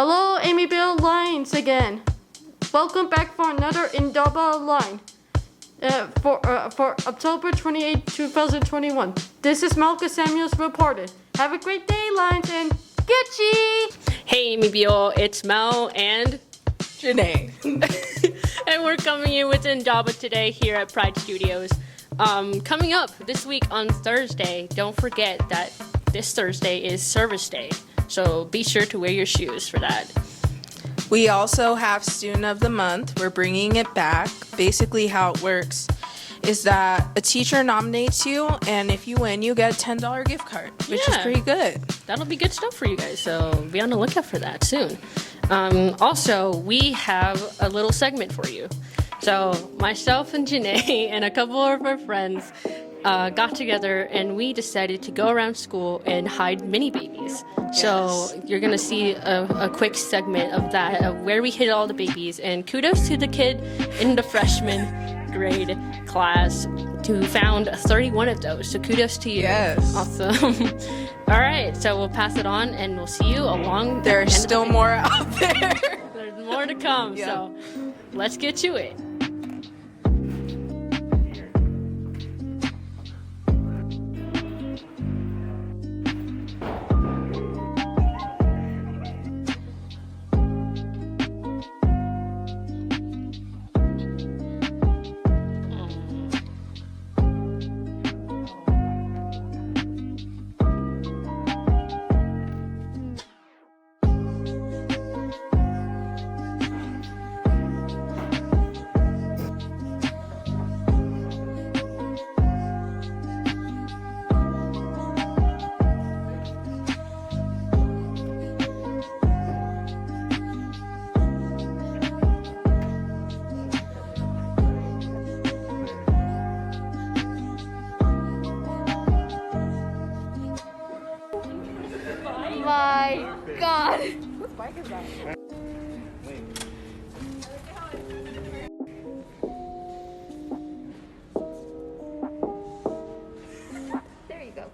Hello, Amy Bill Lines again. Welcome back for another Indaba line for October 28, 2021. This is Malcolm Samuels reported. Have a great day, Lines, and Gitchy! Hey, Amy Bill, it's Mel and Janae. and we're coming in with Indaba today here at Pride Studios. Coming up this week on Thursday, don't forget that this Thursday is Service Day, so be sure to wear your shoes for that. We also have Student of the Month. We're bringing it back. Basically how it works is that a teacher nominates you, and if you win, you get a $10 gift card, which is pretty good. That'll be good stuff for you guys, so be on the lookout for that soon. Also, we have a little segment for you. So myself and Janae and a couple of our friends got together and we decided to go around school and hide mini babies. Yes. So you're gonna see a quick segment of that, of where we hid all the babies. And kudos to the kid in the freshman grade class who found 31 of those. So kudos to you. Yes. Awesome. All right, so we'll pass it on and we'll see you along. There's still more out there. There's more to come, Yeah. So let's get to it. My God! Whose bike is that? There you go.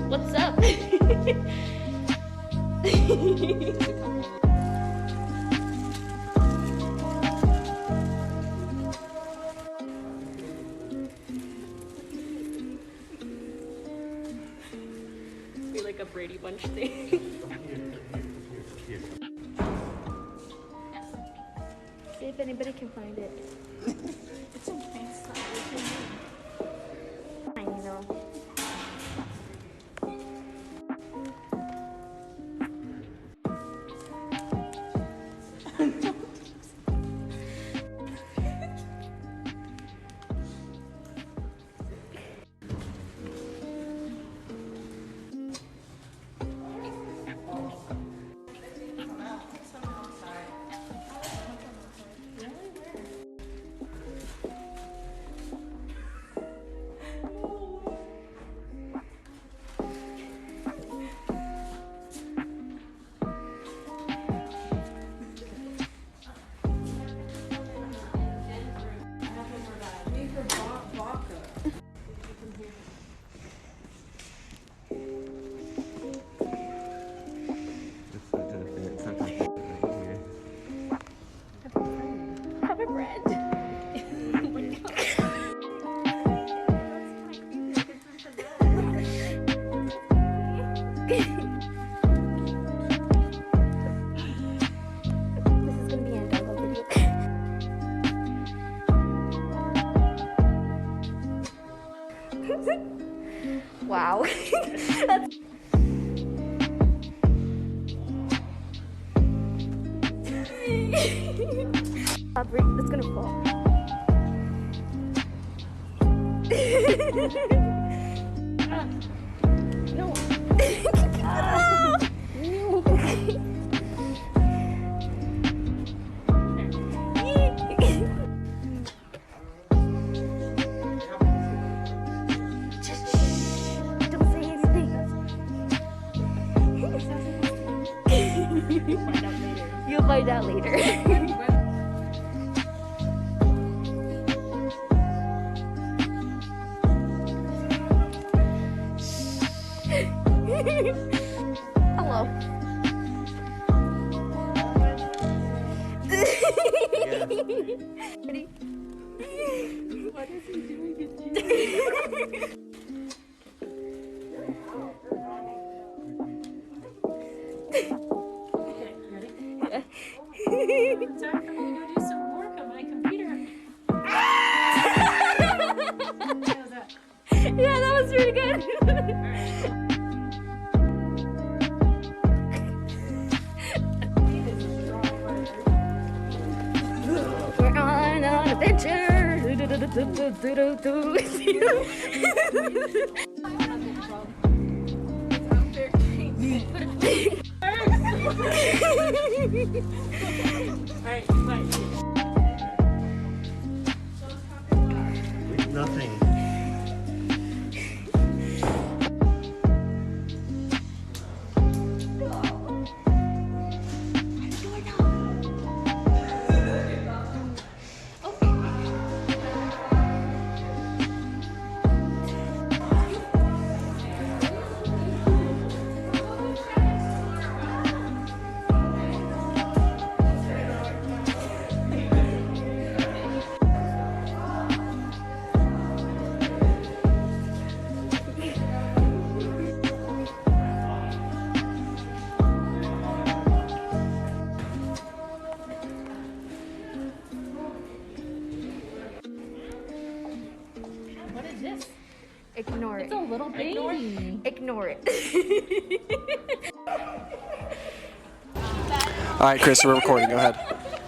What's up? Be like a Brady Bunch thing. See if anybody can find it. It's okay. I know. is gonna be an Indaba video. Wow. That's it's gonna fall. No. Don't say anything. You'll find out later. Hello. Ready? What is he doing? It's time for me to go do some work on my computer. How's that? Yeah, that was really good. We're on an adventure. Alright, bye. Nothing. What is this? Ignore it. It's a little baby. Ignore it. All right, Chris, we're recording. Go ahead.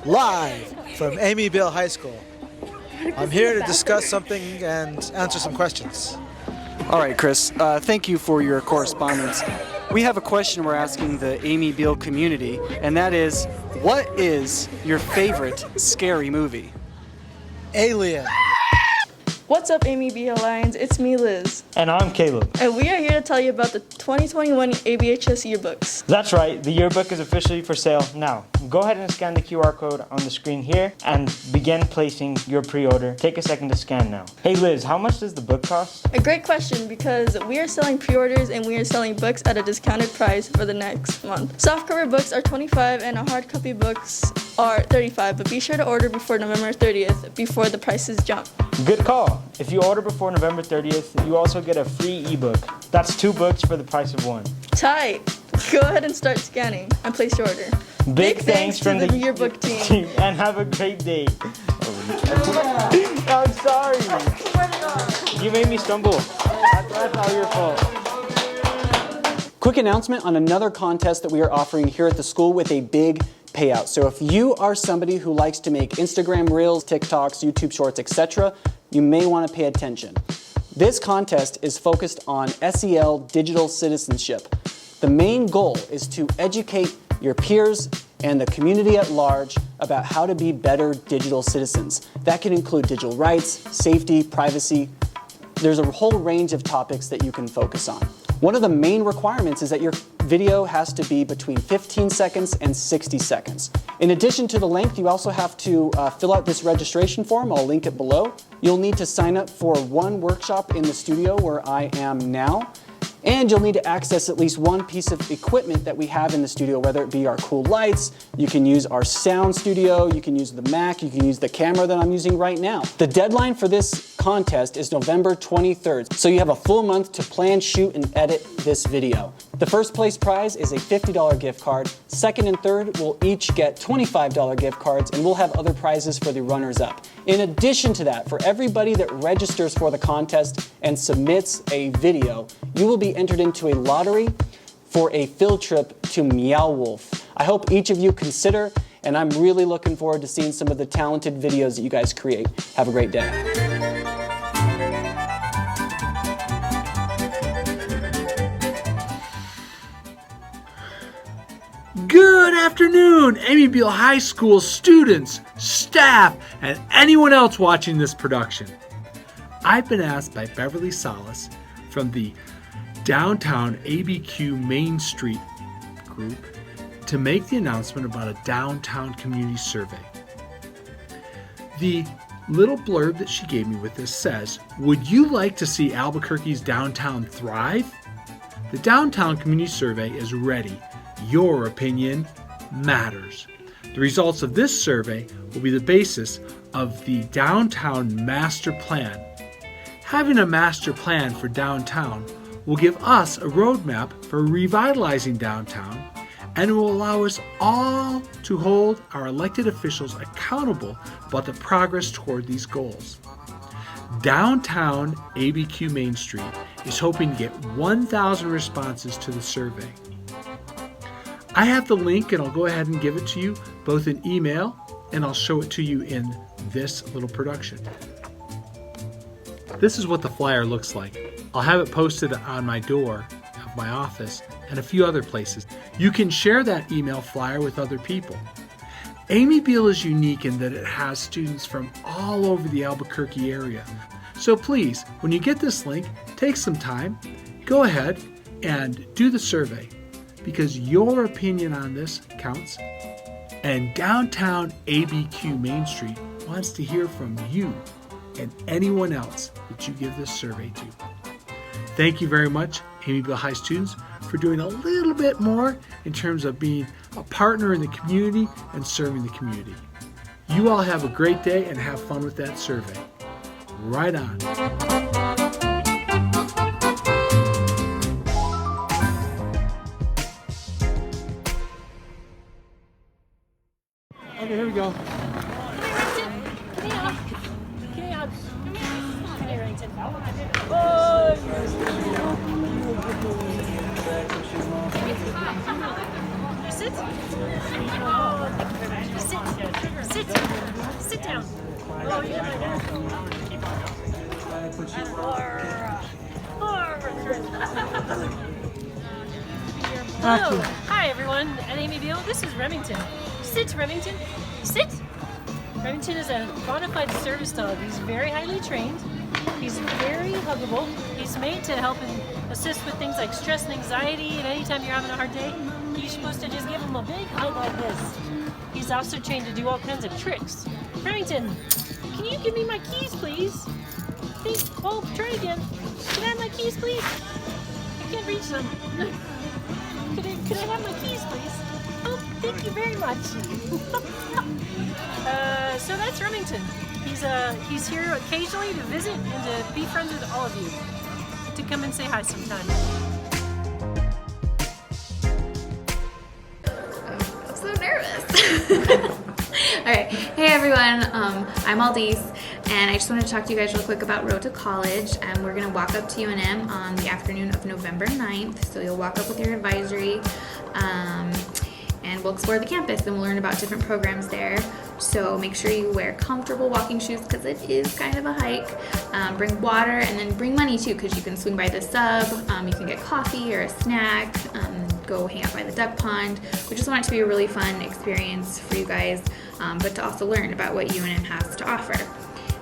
Live from Amy Bill High School. I'm here to discuss something and answer some questions. All right, Chris, thank you for your correspondence. We have a question we're asking the Amy Beale community, and that is, what is your favorite scary movie? Alien. What's up, Amy B. Alliance? It's me, Liz. And I'm Caleb. And we are here to tell you about the 2021 ABHS yearbooks. That's right, the yearbook is officially for sale now. Go ahead and scan the QR code on the screen here and begin placing your pre-order. Take a second to scan now. Hey Liz, how much does the book cost? A great question, because we are selling pre-orders and we are selling books at a discounted price for the next month. Softcover books are $25 and our hard copy books are $35, but be sure to order before November 30th before the prices jump. Good call. If you order before November 30th, you also get a free ebook. That's 2 books for the price of 1. Tight! Go ahead and start scanning and place your order. Big thanks from to the yearbook team. And have a great day. I'm sorry. You made me stumble. That's all your fault. Quick announcement on another contest that we are offering here at the school with a big payout. So if you are somebody who likes to make Instagram Reels, TikToks, YouTube Shorts, etc., you may want to pay attention. This contest is focused on SEL digital citizenship. The main goal is to educate your peers and the community at large about how to be better digital citizens. That can include digital rights, safety, privacy. There's a whole range of topics that you can focus on. One of the main requirements is that your video has to be between 15 seconds and 60 seconds. In addition to the length, you also have to fill out this registration form. I'll link it below. You'll need to sign up for one workshop in the studio where I am now. And you'll need to access at least one piece of equipment that we have in the studio, whether it be our cool lights, you can use our sound studio, you can use the Mac, you can use the camera that I'm using right now. The deadline for this contest is November 23rd, so you have a full month to plan, shoot, and edit this video. The first place prize is a $50 gift card. Second and third will each get $25 gift cards, and we'll have other prizes for the runners-up. In addition to that, for everybody that registers for the contest and submits a video, you will be entered into a lottery for a field trip to Meow Wolf. I hope each of you consider, and I'm really looking forward to seeing some of the talented videos that you guys create. Have a great day. Good afternoon, Amyville High School students, staff, and anyone else watching this production. I've been asked by Beverly Salas from the Downtown ABQ Main Street group to make the announcement about a downtown community survey. The little blurb that she gave me with this says, "Would you like to see Albuquerque's downtown thrive?" The Downtown Community Survey is ready. Your opinion matters. The results of this survey will be the basis of the Downtown Master Plan. Having a master plan for downtown will give us a roadmap for revitalizing downtown, and it will allow us all to hold our elected officials accountable about the progress toward these goals. Downtown ABQ Main Street is hoping to get 1,000 responses to the survey. I have the link, and I'll go ahead and give it to you both in email, and I'll show it to you in this little production. This is what the flyer looks like. I'll have it posted on my door of my office and a few other places. You can share that email flyer with other people. Amyville is unique in that it has students from all over the Albuquerque area. So please, when you get this link, take some time, go ahead and do the survey, because your opinion on this counts. And Downtown ABQ Main Street wants to hear from you and anyone else that you give this survey to. Thank you very much, Amyville High students, for doing a little bit more in terms of being a partner in the community and serving the community. You all have a great day and have fun with that survey. Right on. Okay, here we go. Sit down. Oh, yeah. Hello. Hi, everyone. At Amyville, this is Remington. Sit, Remington. Sit. Remington is a bona fide service dog. He's very highly trained. He's very huggable. He's made to help and assist with things like stress and anxiety, and anytime you're having a hard day, you're supposed to just give him a big hug like this. He's also trained to do all kinds of tricks. Remington, can you give me my keys, please? Think, oh, try again. Can I have my keys, please? I can't reach them. Could I have my keys, please? Oh, thank you very much. So that's Remington. He's here occasionally to visit and to be friends with all of you. To come and say hi sometime. I'm so nervous. All right. Hey everyone, I'm Aldise, and I just wanted to talk to you guys real quick about Road to College. We're going to walk up to UNM on the afternoon of November 9th. So you'll walk up with your advisory, and we'll explore the campus and we'll learn about different programs there. So make sure you wear comfortable walking shoes because it is kind of a hike. Bring water, and then bring money too, because you can swing by the sub, you can get coffee or a snack, go hang out by the duck pond. We just want it to be a really fun experience for you guys, but to also learn about what UNM has to offer.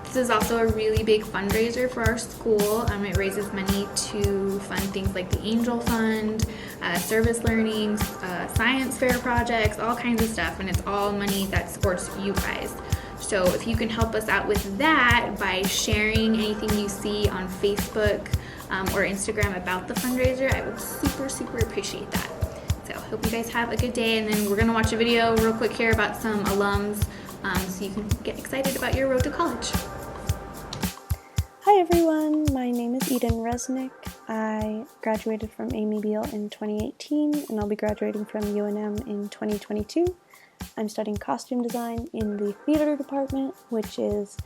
This is also a really big fundraiser for our school. It raises money to fund things like the Angel Fund, service learning, science fair projects, all kinds of stuff, and it's all money that supports you guys. So if you can help us out with that by sharing anything you see on Facebook or Instagram about the fundraiser, I would super appreciate that. So hope you guys have a good day, and then we're gonna watch a video real quick here about some alums so you can get excited about your road to college. Hi everyone, my name is Eden Resnick. I graduated from Amy Beale in 2018, and I'll be graduating from UNM in 2022. I'm studying costume design in the theater department, which is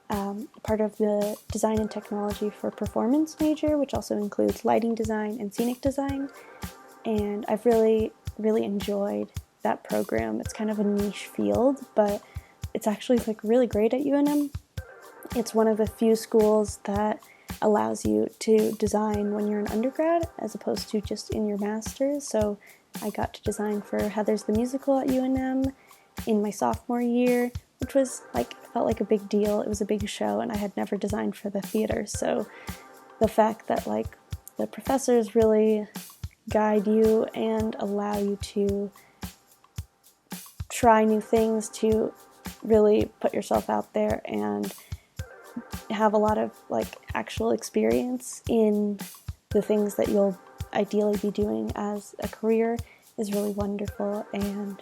part of the design and technology for performance major, which also includes lighting design and scenic design. And I've really enjoyed that program. It's kind of a niche field, but it's actually like really great at UNM. It's one of the few schools that allows you to design when you're an undergrad as opposed to just in your master's. So I got to design for Heathers the Musical at UNM in my sophomore year, which was felt like a big deal. It was a big show, and I had never designed for the theater. So the fact that the professors really guide you and allow you to try new things, to really put yourself out there and have a lot of actual experience in the things that you'll ideally be doing as a career is really wonderful. And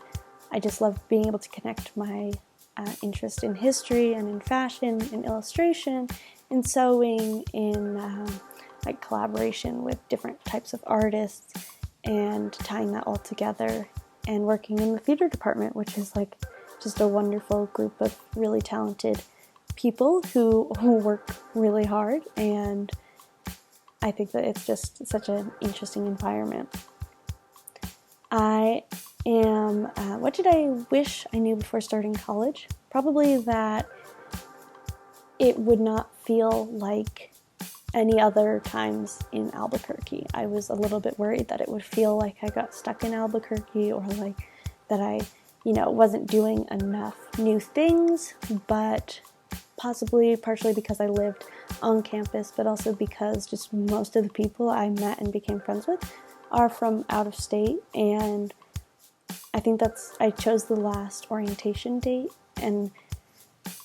I just love being able to connect my interest in history and in fashion, in illustration, in sewing, in collaboration with different types of artists, and tying that all together, and working in the theater department, which is just a wonderful group of really talented people who work really hard, and I think that it's just such an interesting environment. What did I wish I knew before starting college? Probably that it would not feel like any other times in Albuquerque. I was a little bit worried that it would feel like I got stuck in Albuquerque, or that I, wasn't doing enough new things, but possibly partially because I lived on campus, but also because just most of the people I met and became friends with are from out of state, and I think I chose the last orientation date, and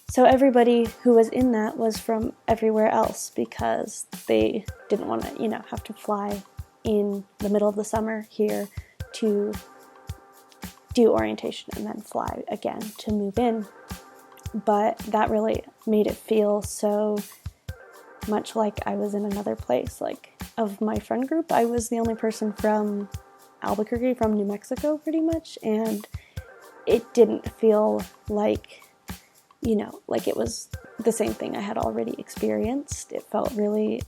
so everybody who was in that was from everywhere else because they didn't want to, have to fly in the middle of the summer here to do orientation and then fly again to move in. But that really made it feel so much like I was in another place. Of my friend group, I was the only person from Albuquerque, from New Mexico pretty much, and it didn't feel like it was the same thing I had already experienced. It felt really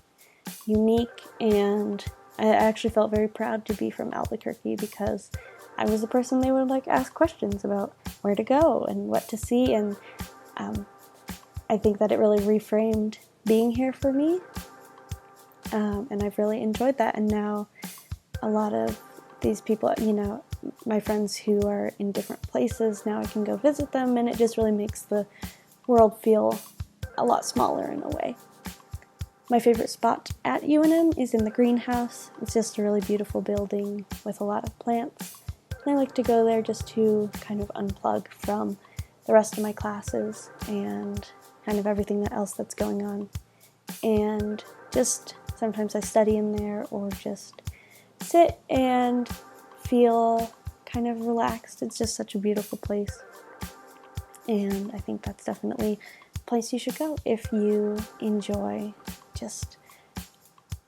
unique, and I actually felt very proud to be from Albuquerque because I was the person they would ask questions about where to go and what to see, and I think that it really reframed being here for me, and I've really enjoyed that. And now a lot of these people, my friends who are in different places, now I can go visit them, and it just really makes the world feel a lot smaller in a way. My favorite spot at UNM is in the greenhouse. It's just a really beautiful building with a lot of plants, and I like to go there just to kind of unplug from the rest of my classes and kind of everything else that's going on, and just sometimes I study in there or just sit and feel kind of relaxed. It's just such a beautiful place, and I think that's definitely a place you should go if you enjoy just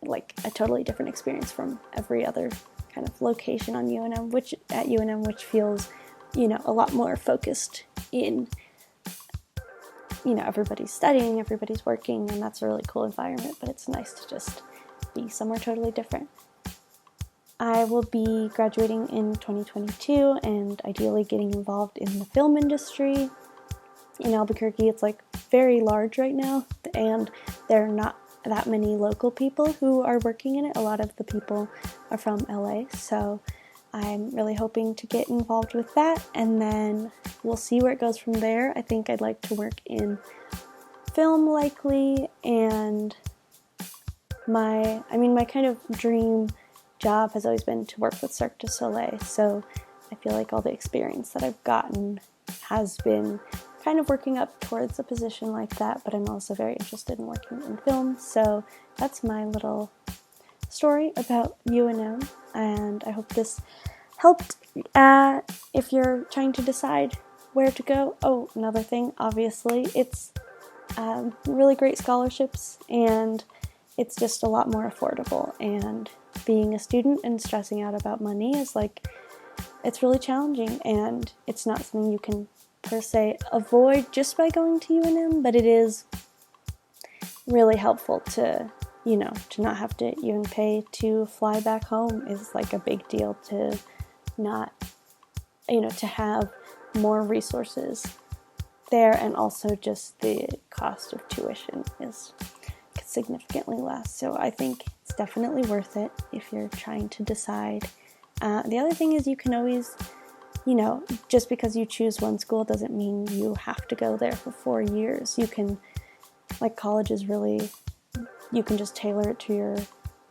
a totally different experience from every other kind of location on UNM, which feels a lot more focused in everybody's studying, everybody's working, and that's a really cool environment, but it's nice to just be somewhere totally different. I will be graduating in 2022 and ideally getting involved in the film industry. In Albuquerque, it's very large right now, and there are not that many local people who are working in it. A lot of the people are from LA, so I'm really hoping to get involved with that, and then we'll see where it goes from there. I think I'd like to work in film likely, and my kind of dream job has always been to work with Cirque du Soleil, so I feel like all the experience that I've gotten has been kind of working up towards a position like that, but I'm also very interested in working in film, so that's my little story about UNM, and I hope this helped if you're trying to decide where to go. Oh, another thing, obviously, it's really great scholarships, and it's just a lot more affordable. And being a student and stressing out about money is like, it's really challenging, and it's not something you can per se avoid just by going to UNM, but it is really helpful to, to not have to even pay to fly back home is like a big deal, to not, to have more resources there, and also just the cost of tuition is significantly less. So I think it's definitely worth it if you're trying to decide. The other thing is you can always, just because you choose one school doesn't mean you have to go there for 4 years. You can, college is really, you can just tailor it to your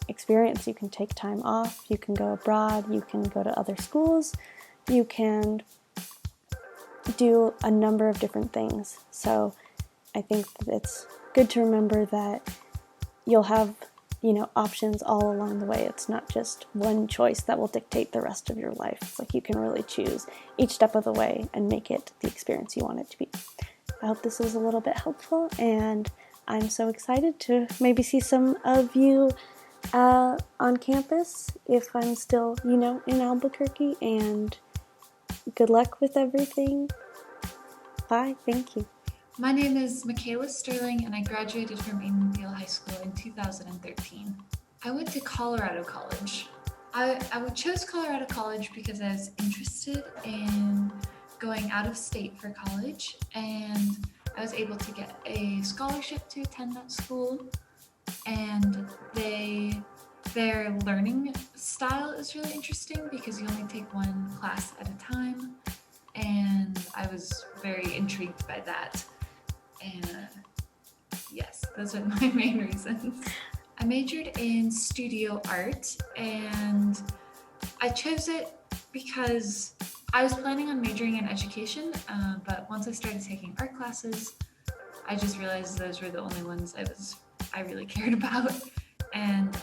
experience. You can take time off, you can go abroad, you can go to other schools, you can do a number of different things. So I think that it's good to remember that you'll have, options all along the way. It's not just one choice that will dictate the rest of your life. It's like you can really choose each step of the way and make it the experience you want it to be. I hope this was a little bit helpful, and I'm so excited to maybe see some of you on campus if I'm still, in Albuquerque, and good luck with everything. Bye. Thank you. My name is Michaela Sterling, and I graduated from Amityville High School in 2013. I went to Colorado College. I chose Colorado College because I was interested in going out of state for college, and I was able to get a scholarship to attend that school, and their learning style is really interesting because you only take one class at a time, and I was very intrigued by that. And yes, those are my main reasons. I majored in studio art, and I chose it because I was planning on majoring in education, but once I started taking art classes, I just realized those were the only ones I really cared about, and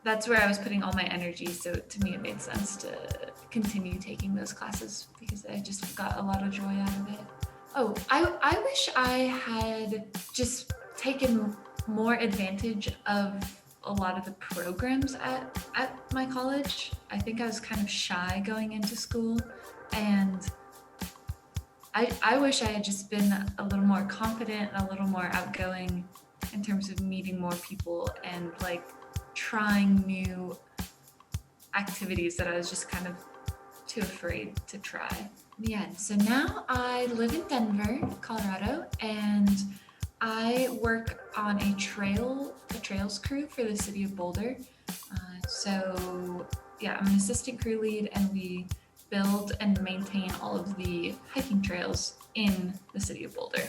that's where I was putting all my energy, so to me it made sense to continue taking those classes because I just got a lot of joy out of it. Oh, I wish I had just taken more advantage of a lot of the programs at my college. I think I was kind of shy going into school, and I wish I had just been a little more confident, a little more outgoing in terms of meeting more people and trying new activities that I was just kind of too afraid to try. Yeah, so now I live in Denver, Colorado, and I work on a trails crew for the city of Boulder. So yeah, I'm an assistant crew lead, and we build and maintain all of the hiking trails in the city of Boulder.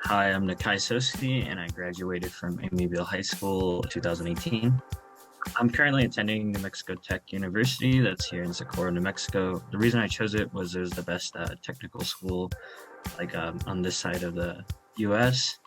Hi, I'm Nakai Soski, and I graduated from Amityville High School 2018. I'm currently attending New Mexico Tech University, that's here in Socorro, New Mexico. The reason I chose it was the best technical school on this side of the US,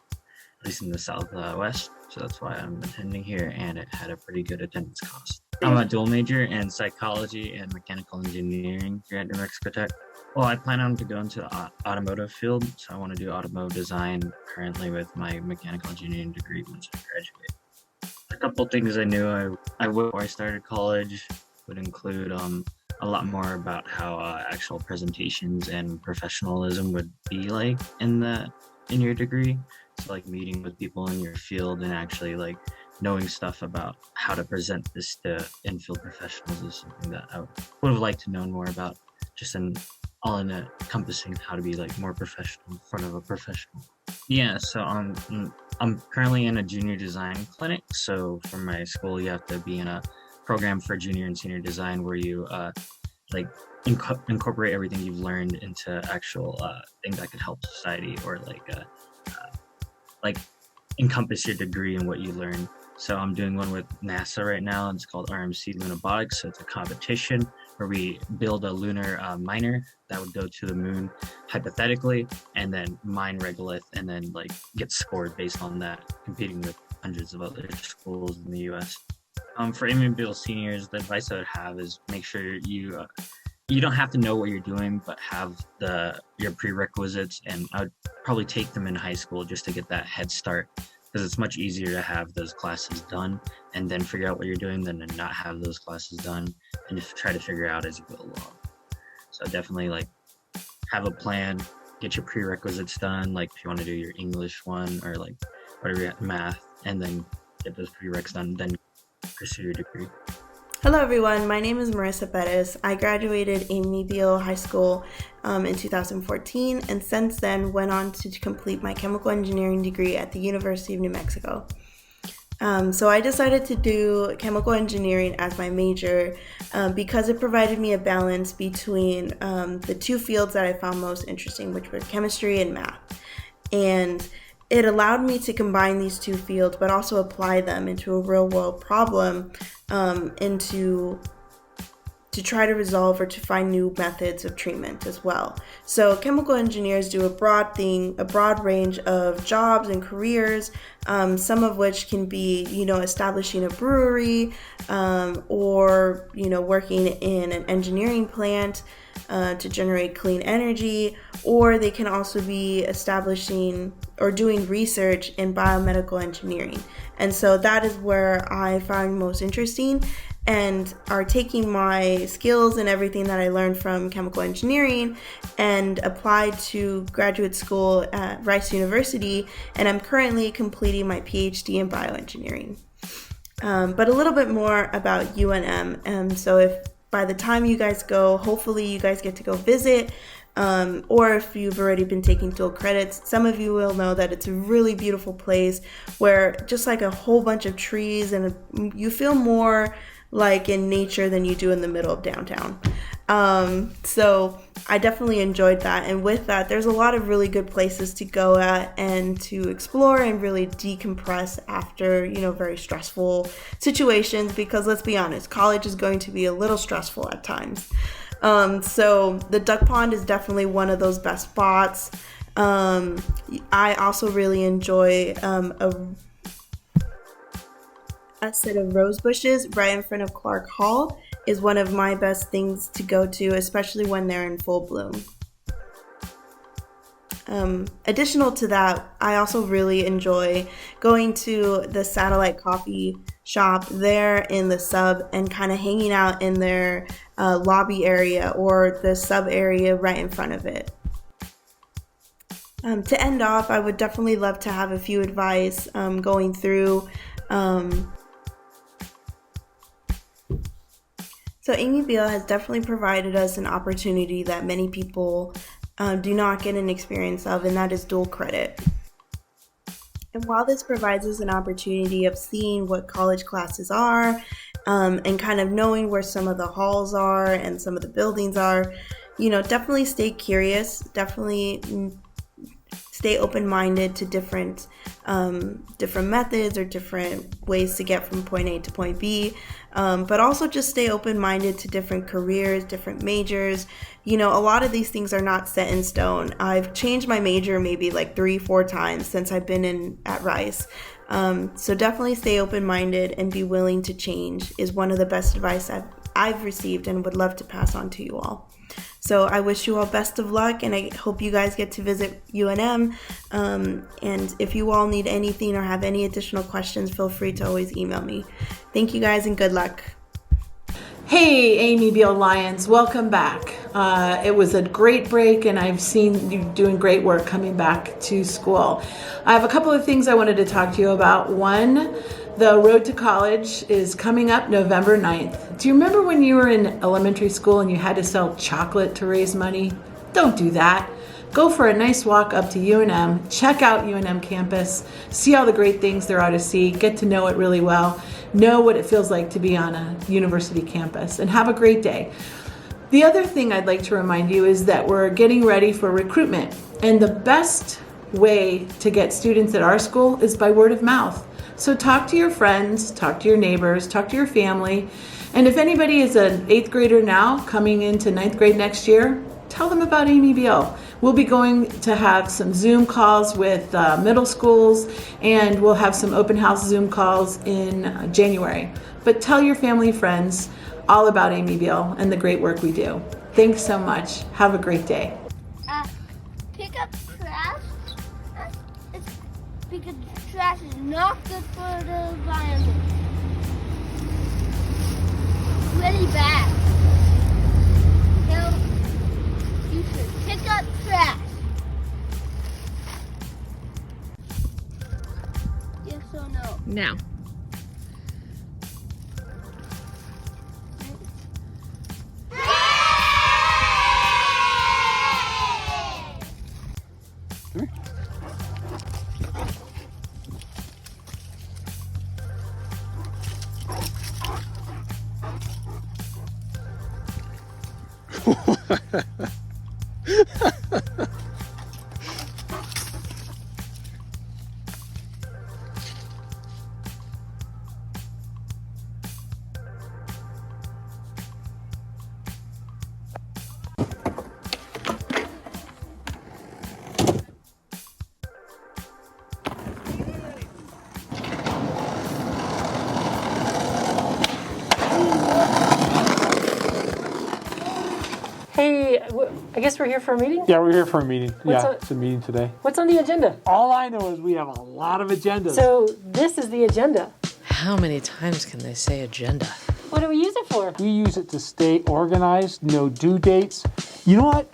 at least in the Southwest. So that's why I'm attending here, and it had a pretty good attendance cost. I'm a dual major in psychology and mechanical engineering here at New Mexico Tech. Well, I plan on to go into the automotive field, so I want to do automotive design currently with my mechanical engineering degree once I graduate. A couple things I knew I would before I started college would include a lot more about how actual presentations and professionalism would be like in your degree. So meeting with people in your field and actually knowing stuff about how to present this to in-field professionals is something that I would have liked to know more about, just all in encompassing how to be more professional in front of a professional. Yeah, so I'm currently in a junior design clinic. So for my school, you have to be in a program for junior and senior design where you incorporate everything you've learned into actual things that could help society, or encompass your degree and what you learn. So I'm doing one with NASA right now, and it's called RMC Lunabotics. So it's a competition where we build a lunar miner that would go to the moon, hypothetically, and then mine regolith, and then get scored based on that, competing with hundreds of other schools in the U.S. For Amityville seniors, the advice I would have is make sure you don't have to know what you're doing, but have your prerequisites, and I would probably take them in high school just to get that head start. because it's much easier to have those classes done and then figure out what you're doing than to not have those classes done and just try to figure out as you go along. So definitely like have a plan, get your prerequisites done, like if you want to do your English one or like whatever, math, and then get those prereqs done, then pursue your degree. Hello everyone, my name is Marissa Bettis. I graduated Amy Beale High School in 2014 and since then went on to complete my chemical engineering degree at the University of New Mexico. So I decided to do chemical engineering as my major because it provided me a balance between the two fields that I found most interesting, which were chemistry and math. And it allowed me to combine these two fields, but also apply them into a real world problem to try to resolve or to find new methods of treatment as well. So chemical engineers do a broad range of jobs and careers, some of which can be, establishing a brewery, or, working in an engineering plant to generate clean energy, or they can also be establishing or doing research in biomedical engineering. And so that is where I find most interesting, and are taking my skills and everything that I learned from chemical engineering and applied to graduate school at Rice University, and I'm currently completing my PhD in bioengineering. But a little bit more about UNM. So if by the time you guys go, hopefully you guys get to go visit, or if you've already been taking dual credits, some of you will know that it's a really beautiful place where just like a whole bunch of trees, and you feel more like in nature than you do in the middle of downtown. So I definitely enjoyed that. And with that, there's a lot of really good places to go at and to explore and really decompress after, very stressful situations, because let's be honest, college is going to be a little stressful at times. So the Duck Pond is definitely one of those best spots. I also really enjoy a set of rose bushes right in front of Clark Hall is one of my best things to go to, especially when they're in full bloom. Additional to that, I also really enjoy going to the Satellite Coffee shop there in the sub and kind of hanging out in their lobby area or the sub area right in front of it. To end off, I would definitely love to have a few advice going through. So Amy Beale has definitely provided us an opportunity that many people do not get an experience of, and that is dual credit. And while this provides us an opportunity of seeing what college classes are, and kind of knowing where some of the halls are and some of the buildings are, definitely stay curious, definitely stay open-minded to different methods or different ways to get from point A to point B, but also just stay open-minded to different careers, different majors. A lot of these things are not set in stone. I've changed my major maybe like 3-4 times since I've been at Rice. So definitely stay open-minded and be willing to change is one of the best advice I've received and would love to pass on to you all. So I wish you all best of luck, and I hope you guys get to visit UNM. And if you all need anything or have any additional questions, feel free to always email me. Thank you guys and good luck. Hey, Amy Beale Lyons, welcome back. It was a great break, and I've seen you doing great work coming back to school. I have a couple of things I wanted to talk to you about. One, the road to college is coming up November 9th. Do you remember when you were in elementary school and you had to sell chocolate to raise money? Don't do that. Go for a nice walk up to UNM, check out UNM campus, see all the great things there are to see, get to know it really well, know what it feels like to be on a university campus, and have a great day. The other thing I'd like to remind you is that we're getting ready for recruitment, and the best way to get students at our school is by word of mouth. So talk to your friends, talk to your neighbors, talk to your family, and if anybody is an 8th grader now coming into 9th grade next year, tell them about Amy Beale. We'll be going to have some Zoom calls with middle schools, and we'll have some open house Zoom calls in January. But tell your family, friends, all about Amy Beale and the great work we do. Thanks so much. Have a great day. Pick up trash. It's because trash is not good for the environment. Really bad. So you should pick up trash. Yes or no? Now. Hey, I guess we're here for a meeting? Yeah, we're here for a meeting. What's It's a meeting today. What's on the agenda? All I know is we have a lot of agendas. So this is the agenda. How many times can they say agenda? What do we use it for? We use it to stay organized, know due dates. You know what?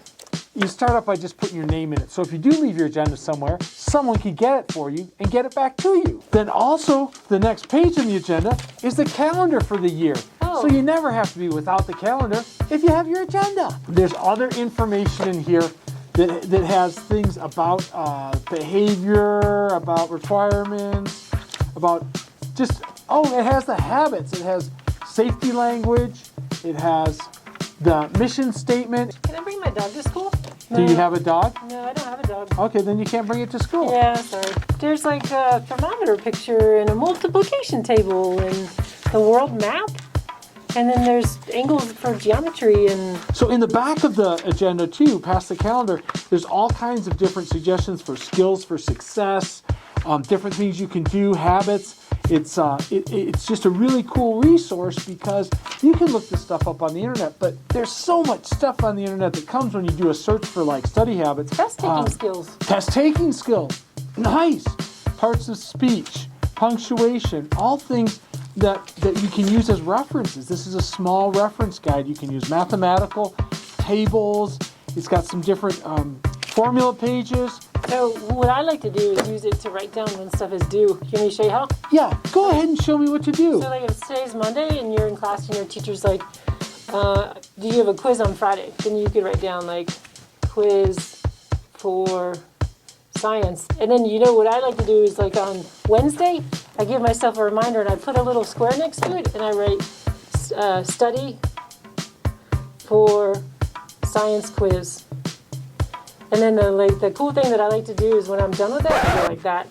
You start off by just putting your name in it. So if you do leave your agenda somewhere, someone can get it for you and get it back to you. Then also, the next page on the agenda is the calendar for the year. So you never have to be without the calendar if you have your agenda. There's other information in here that has things about behavior, about requirements, about just, it has the habits. It has safety language. It has the mission statement. Can I bring my dog to school? Do you have a dog? No, I don't have a dog. Okay, then you can't bring it to school. Yeah, sorry. There's like a thermometer picture and a multiplication table and the world map. And then there's angles for geometry and... So in the back of the agenda too, past the calendar, there's all kinds of different suggestions for skills for success, different things you can do, habits. It's just a really cool resource because you can look this stuff up on the internet, but there's so much stuff on the internet that comes when you do a search for like study habits. Test-taking skills. Test-taking skills. Nice. Parts of speech, punctuation, all things that you can use as references. This is a small reference guide. You can use mathematical tables. It's got some different formula pages. So what I like to do is use it to write down when stuff is due. You want me to show you how? Yeah, go ahead and show me what to do. So like if today's Monday and you're in class and your teacher's like, do you have a quiz on Friday? Then you could write down like quiz for science. And then you know what I like to do is like on Wednesday, I give myself a reminder and I put a little square next to it and I write study for science quiz. And then the cool thing that I like to do is when I'm done with it, I go like that.